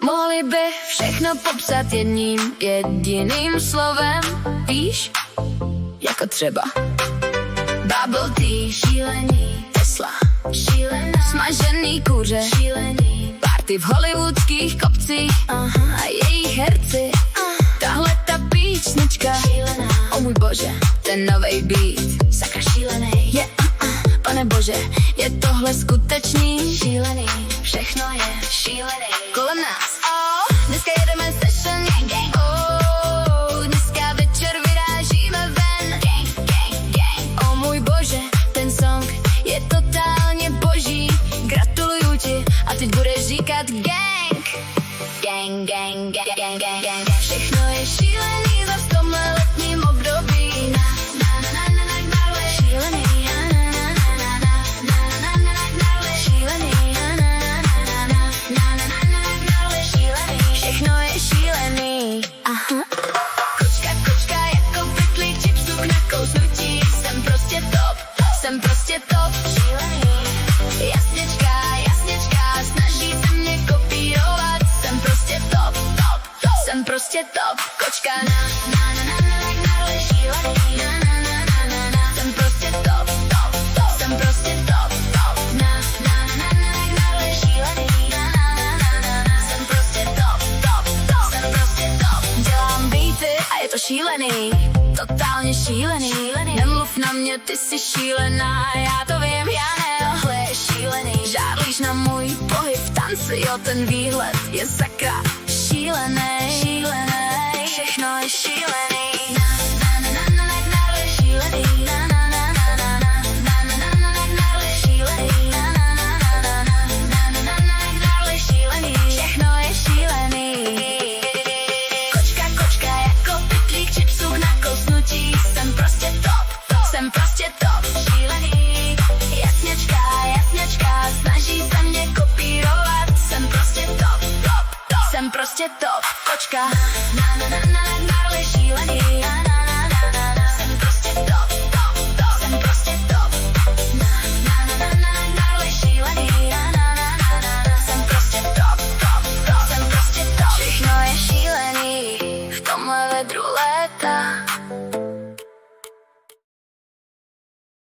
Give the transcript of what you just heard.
Mohli by všechno popsat jedním jediným slovem. Víš, jako třeba bubble tea, šílený, Tesla, šílená, smažený kuře, šílený, party v hollywoodských kopcích, a jejich herci, tahle ta písnička, šílená, o můj bože, ten novej beat, sakra šílený, je, pane bože, je tohle skutečný, šílený, všechno je šílený, kolem nás, dneska jedeme session, dneska večer vyrážíme ven, o můj bože, ten song je totálně boží, gratuluju ti a teď budeš říkat gang, gang, gang, gang, gang, gang, gang. Všechno je šílený za v tomhle letním období, šílený, všechno je šílený, Kočka jako pytlík chipsů k nakouznutí, jsem prostě top, šílený, jasněčka, snaží se mě kopírovat, jsem prostě top, kočka šílený, jsem prostě top, jsem prostě top, šílený, jsem prostě top, dělám beaty a je to šílený, totálně šílený, nemluv na mě, ty jsi šílená, já to vím, já ne, tohle je šílený, žárlíš na můj pohyb v tanci, jo, ten výhled je sakra šílený, všechno je šílený, všechno je šílený, kočka jako pytlík chipsů k nakousnutí, jsem prostě top, šílený, jasněčka, snaží se mě kopírovat, jsem prostě top, kočka, šílený,